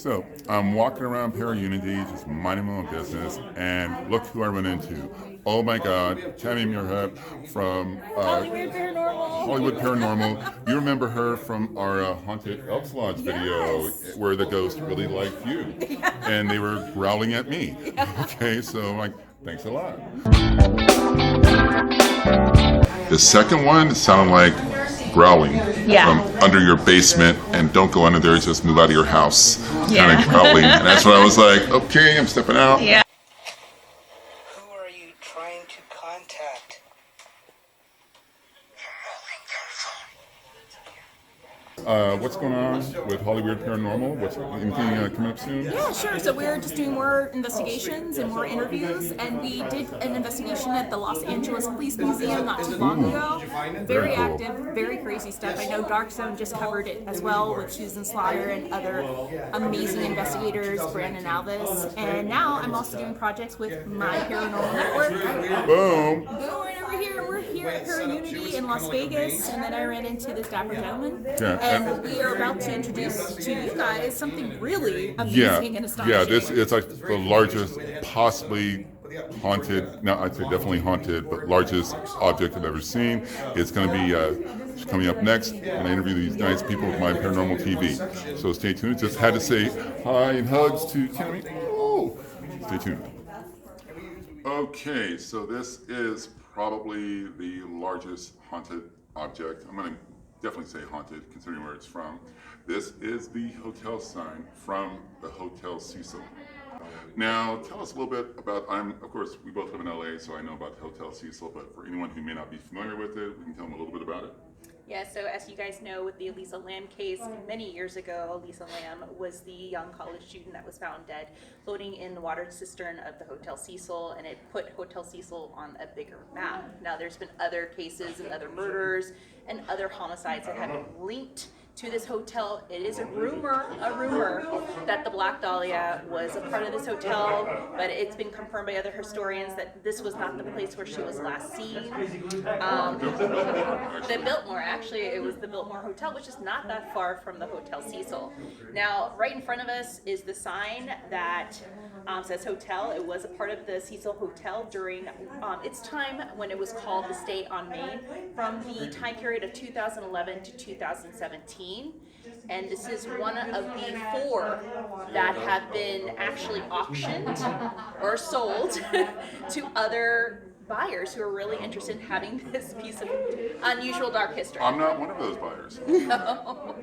So I'm walking around Unity, just minding my own business, and look who I run into. Oh my God, Tammy Muirhead from Hollywood Paranormal. You remember her from our Haunted Elks Lodge video where the ghost really liked you. And they were growling at me. Okay, so I'm like, thanks a lot. The second one sounded like growling from under your basement, and don't go under there, just move out of your house. Kind of growling. And that's when I was like, okay, I'm stepping out. Yeah. Who are you trying to contact? What's going on with Hollywood Paranormal? What's anything coming up soon? Yeah, sure. So we're just doing more investigations and more interviews, and we did an investigation at the Los Angeles Police Museum not too long ago. Very cool. active, very crazy stuff. I know Dark Zone just covered it as well with Susan Slaughter and other amazing investigators, Brandon Alvis. And now I'm also doing projects with My Paranormal Network. Boom! Right over here, we're here at Unity in Las Vegas, and then I ran into this dapper gentleman. And we are about to introduce to you guys something really amazing and astonishing. Yeah, this is like the largest, possibly haunted, no, I'd say definitely haunted, but largest object I've ever seen. It's going to be coming up next when I interview these nice people with My Paranormal TV. So stay tuned. Just had to say hi and hugs to Tammy. Oh, stay tuned. Okay, so this is probably the largest haunted object. I'm going to definitely say haunted, considering where it's from. This is the hotel sign from the Hotel Cecil. Now, tell us a little bit about, of course, we both live in LA, so I know about the Hotel Cecil, but for anyone who may not be familiar with it, we can tell them a little bit about it. Yeah, so as you guys know, with the Elisa Lam case, many years ago, Elisa Lam was the young college student that was found dead, floating in the water cistern of the Hotel Cecil, and it put Hotel Cecil on a bigger map. Now, there's been other cases and other murders and other homicides that have been linked to this hotel. It is a rumor that the Black Dahlia was a part of this hotel, but it's been confirmed by other historians that this was not the place where she was last seen. The Biltmore, actually, it was the Biltmore Hotel, which is not that far from the Hotel Cecil. Now, right in front of us is the sign that says hotel. It was a part of the Cecil Hotel during its time when it was called the Stay on Main, from the time period of 2011 to 2017. And this is one of the 4 that have been actually auctioned or sold to other buyers who are really interested in having this piece of unusual dark history. I'm not one of those buyers. No.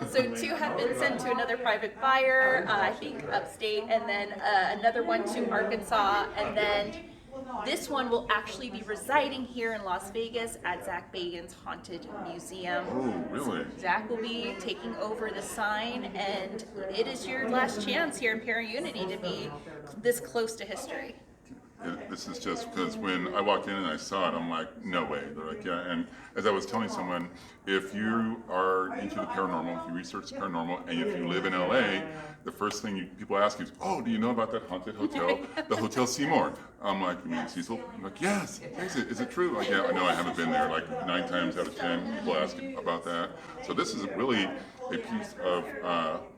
So 2 have been sent to another private buyer, I think upstate, and then another one to Arkansas, and then this one will actually be residing here in Las Vegas at Zach Bagans' Haunted Museum. Oh, really? So Zach will be taking over the sign, and it is your last chance here in Unity to be this close to history. This is just because when I walked in and I saw it, I'm like, no way. They're like, yeah. And as I was telling someone, if you are into the paranormal, if you research the paranormal, and if you live in LA, the first thing people ask you is, oh, do you know about that haunted hotel, the Hotel Seymour? I'm like, you mean Cecil? I'm like, yes. Is it true? Like, yeah, I know I haven't been there. Like 9 times out of 10, people ask about that. So this is really a piece of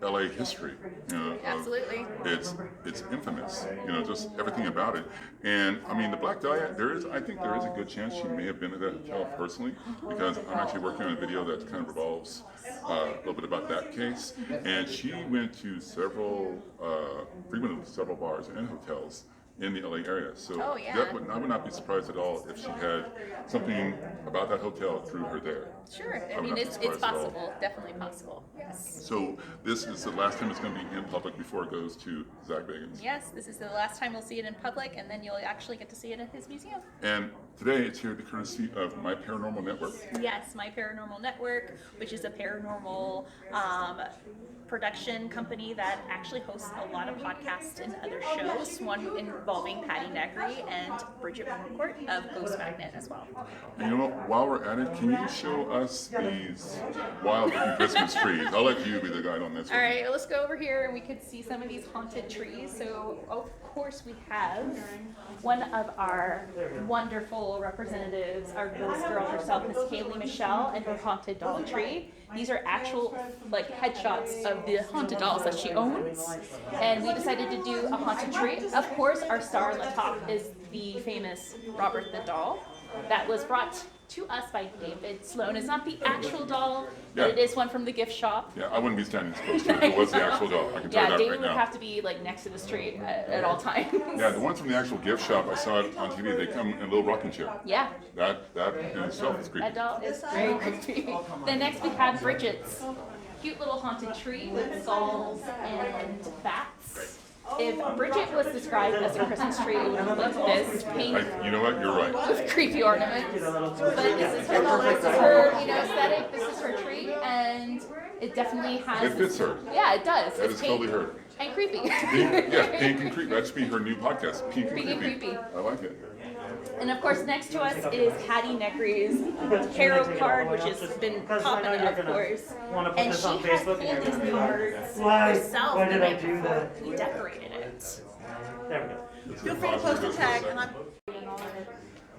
LA history. You know, Absolutely. It's infamous. You know, just everything about it. And I mean, the Black Dahlia. I think there is a good chance she may have been at that hotel personally, because I'm actually working on a video that kind of revolves a little bit about that case. And she went to frequented several bars and hotels in the LA area. So I would not be surprised at all if she had something about that hotel drew her there. Sure, I mean, it's possible, definitely possible, yes. So this is the last time it's going to be in public before it goes to Zach Bagans. Yes, this is the last time we'll see it in public, and then you'll actually get to see it in his museum. And today it's here at the courtesy of My Paranormal Network. Yes, My Paranormal Network, which is a paranormal production company that actually hosts a lot of podcasts and other shows, one involving Patti Negri and Bridget Moore of Ghost Magnet as well. And you know what, while we're at it, can you show us these wild-looking Christmas trees? I'll let you be the guide on this one. All right, well, let's go over here and we could see some of these haunted trees. So, of course, we have one of our wonderful local representatives, our ghost girl herself, Miss Kaylee Michelle, and her haunted doll tree. These are actual like headshots of the haunted dolls that she owns. And we decided to do a haunted tree. Of course, our star on the top is the famous Robert the Doll that was brought to us by David Sloan. It's not the actual doll, but it is one from the gift shop. Yeah, I wouldn't be standing this close to it if it was the actual doll. I can tell you that David right would now. have to be like next to the street at all times. Yeah, the ones from the actual gift shop, I saw it on TV. They come in a little rocking chair. Yeah. That in itself is creepy. That doll is very creepy. Then next we have Bridget's cute little haunted tree with skulls and bats. If Bridget was described as a Christmas tree, it would look like this, pink You know what? You're right. with creepy ornaments. But this is her, aesthetic. This is her tree, and it definitely has. It fits her. Yeah, it does. That It's is pink totally her. and creepy. Pink and creepy. That should be her new podcast. Pink and Pink and creepy. creepy. I like it. And of course, next to us is Patti Negri's tarot card, which has been popping up, of course. And she has pulled these cards herself, and we decorated it. There we go. Feel free to post a tag, and I'm.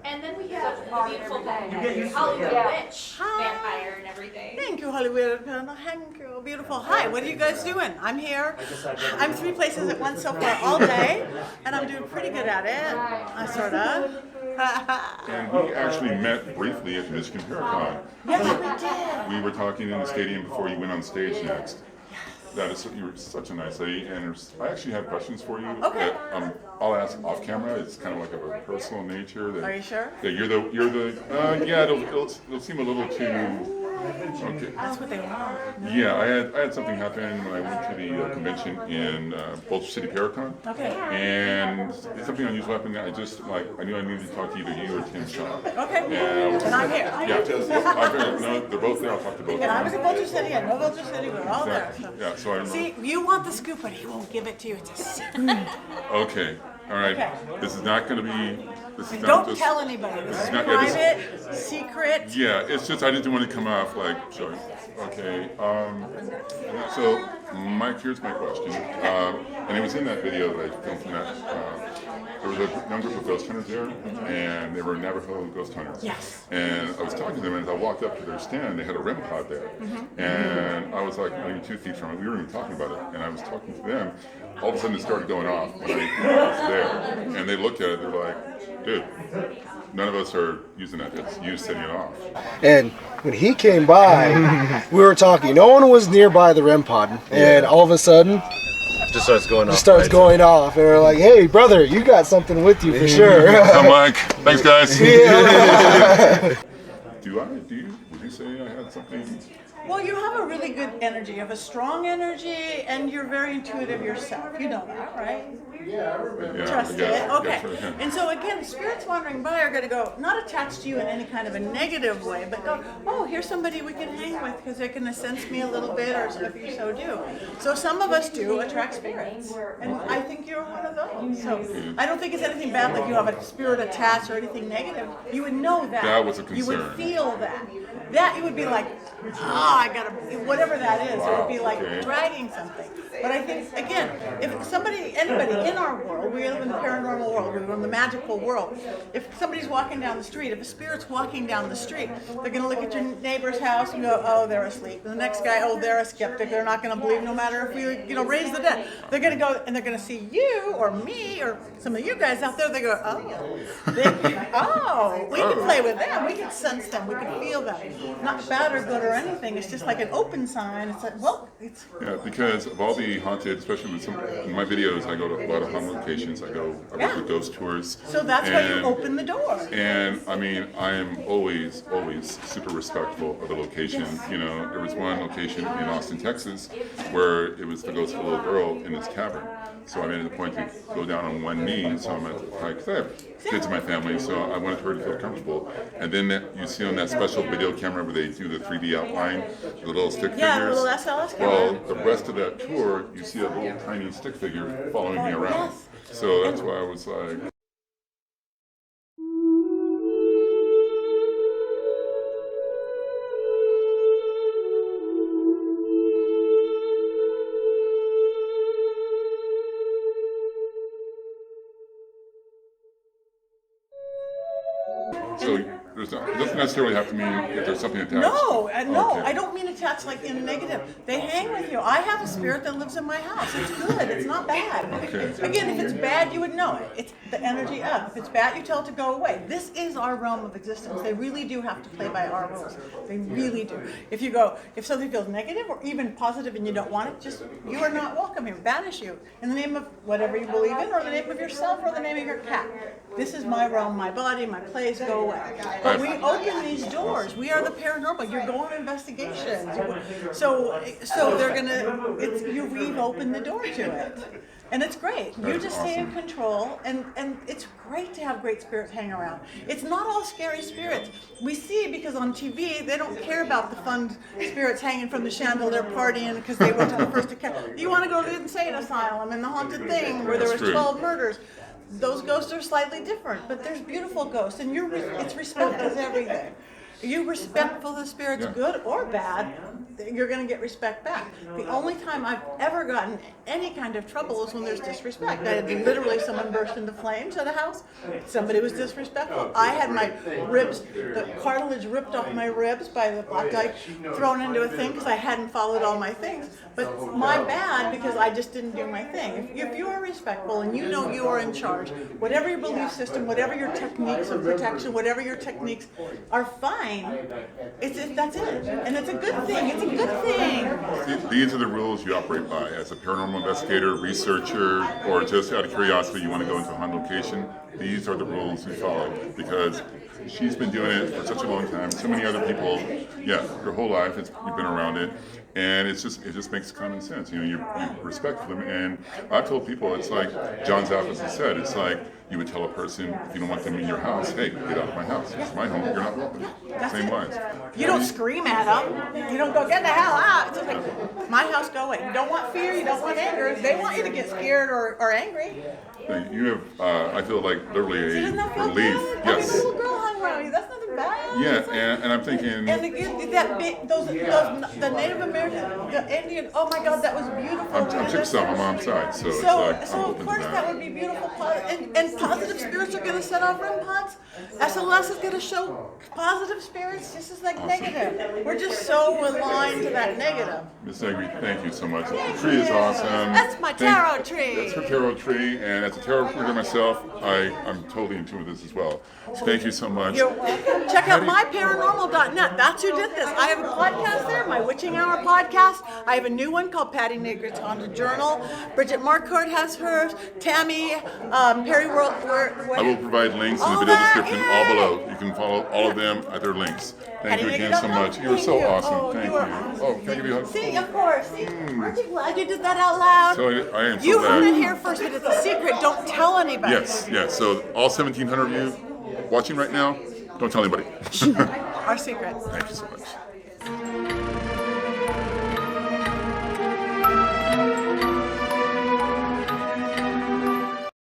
And then we have the beautiful Hollywood witch vampire and everything. Thank you, Hollywood. Thank you, beautiful. Hi, what are you guys doing? I'm here. I'm 3 places at once so far all day, and I'm doing pretty good at it. Sort of. And we actually met briefly at the Michigan Paracon. Yes, we did. We were talking in the stadium before you went on stage next. That is, you were such a nice lady, and I actually have questions for you. Okay. That, I'll ask off camera. It's kind of like of a personal nature. That, Are you sure? Yeah, you're the. Yeah, it'll seem a little too. Okay. That's what they want. Yeah, I had something happen when I went to the convention in Boulder City Paracon. Okay. And something unusual happened. I knew I needed to talk to either you or Tim Shaw. Okay. And I'm here. Yeah, no, they're both there. I'll talk to both of And I them. was at Boulder City, I know Boulder City, we're all there. Exactly. Yeah, so I don't know. See, you want the scoop, but he won't give it to you. It's a secret. Okay, all right. Okay. This is not going to be. This is not Don't just, tell anybody. This is not- yeah, this- private, secret. Yeah, it's just I didn't want to come off like showing. Okay. So here's my question, and it was in that video that I filmed from that. There was a young group of ghost hunters there, and they were Navajo ghost hunters. Yes. And I was talking to them, and as I walked up to their stand, they had a REM pod there, and I was like, not even 2 feet from it. We weren't even talking about it, and I was talking to them. All of a sudden, it started going off when I was there, and they looked at it. They're like, "Dude, none of us are using that. It's you setting it off." And when he came by, we were talking. No one was nearby the REM pod, and all of a sudden, Just starts going off. it starts going off. And we're like, "Hey, brother, you got something with you for sure." I'm like, "Thanks, guys." Yeah. Do you? Would you say I had something? Well, you have a really good energy. You have a strong energy, and you're very intuitive yourself. You know that, right? Yeah, Trust I guess, it. Okay. yeah. And so again, spirits wandering by are going to go, not attached to you in any kind of a negative way, but go, oh, here's somebody we can hang with because they're going to sense me a little bit, or if you so do. So some of us do attract spirits, and I think you're one of those. So I don't think it's anything bad, like you have a spirit attached or anything negative. You would know that. That was a You would concern. feel that. That you would be like, I gotta, whatever that is, it would be like Okay. dragging something. But I think, again, if anybody in our world, we live in the paranormal world, we live in the magical world. If somebody's walking down the street, if a spirit's walking down the street, they're gonna look at your neighbor's house and go, oh, they're asleep. And the next guy, oh, they're a skeptic. They're not gonna believe no matter if we, raise the dead. They're gonna go and they're gonna see you or me or some of you guys out there. They go, we can play with them. We can sense them. We can feel them. Not bad or good or anything. It's just like an open sign. It's like, well, it's. Yeah, because of all the haunted, especially with in my videos, I go to a lot of haunted locations. I work with ghost tours. So that's why you open the door. And I mean, I am always super respectful of the location. Yes. You know, there was one location in Austin, Texas, where it was the ghost of a little girl in this cavern. So I made it a point to go down on one knee. So I'm because I have kids in my family, so I wanted her to feel comfortable. And then you see on that special video camera where they do the 3D outline, the little stick Yeah, the figures. little SLS camera. Well, the rest of that tour, you see a little tiny stick figure following me around. Yes. So that's why I was like. it doesn't necessarily have to mean if there's something attached. No, no, Okay. I don't mean attached like in negative. They hang with you. I have a spirit that lives in my house. It's good. It's not bad. Okay. Again, if it's bad, you would know it. It's the energy of. If it's bad, you tell it to go away. This is our realm of existence. They really do have to play by our rules. They really do. If something feels negative or even positive and you don't want it, just you are not welcome here. Banish you in the name of whatever you believe in, or the name of yourself, or the name of your cat. This is my realm, my body, my place. Go away. But we open these doors. We are the paranormal. You're going on investigations. So they're gonna. We've opened the door to it. And it's great. You That's just stay in awesome. control, and it's great to have great spirits hang around. It's not all scary spirits. We see because on TV they don't care about the fun spirits hanging from the chandelier partying because they went to the first account. You want to go to the insane asylum and the haunted thing where there That's was true. 12 murders. Those ghosts are slightly different, but there's beautiful ghosts, and it's respect is everything. You respectful of the spirits, Yeah. good or bad, you're going to get respect back. The only time I've ever gotten any kind of trouble is when there's disrespect. I had literally someone burst into flames at a house. Somebody was disrespectful. I had my ribs, the cartilage ripped off my ribs by the black guy thrown into a thing because I hadn't followed all my things. But my bad because I just didn't do my thing. If you are respectful and you know you are in charge, whatever your belief system, whatever your techniques of protection, whatever your techniques are fine. That's it, and it's a good thing. It's a good thing. These are the rules you operate by as a paranormal investigator, researcher, or just out of curiosity you want to go into a haunted location. These are the rules you follow because she's been doing it for such a long time. So many other people, her whole life you've been around it, and it just makes common sense. You respect them, and I've told people it's like John Zaffis has said. It's like you would tell a person if you don't want them in your house, hey, get out of my house. It's my home. You're not welcome. That's Same it. wise. You don't scream at them. You don't go, get the hell out. It's just like, my house, go away. You don't want fear. You don't want anger. They want you to get scared or angry. You have, I feel like literally Doesn't that a feel relief. good? I mean, Yes. the little girl hung around you. That's nothing bad. Yeah, It's like- and I'm thinking. And again, that big, the Native American, the Indian, oh my God, that was beautiful. I'm Chickasaw on my mom's side, so it's So, like I'm so of open course to that would be beautiful, and positive spirits are going to set off REM pods. SLS is going to show positive spirits just as like negative. We're just so aligned to that negative. Miss Negri, thank you so much. The tree is awesome. That's my tarot tree. That's her tarot tree, and as a tarot reader myself, I'm totally in tune with this as well. So thank you so much. You're welcome. Check out myparanormal.net. That's who did this. I have a podcast there, my Witching Hour podcast. I have a new one called Patti Negri. It's on the journal. Bridget Marcourt has hers. Tammy, Perry World. I will provide links in the All video that, description all yay. below. You can follow all of them at their links. Thank you again so much. You were Thank so you. awesome. Oh, Thank you you. are- Oh, can I give you a hug? See, of course. See, aren't you glad you did that out loud? So I am so You heard it glad. here first, but it's a secret. Don't tell anybody. Yes, yes. So all 1,700 of you watching right now, don't tell anybody. Our secret. Thank you so much.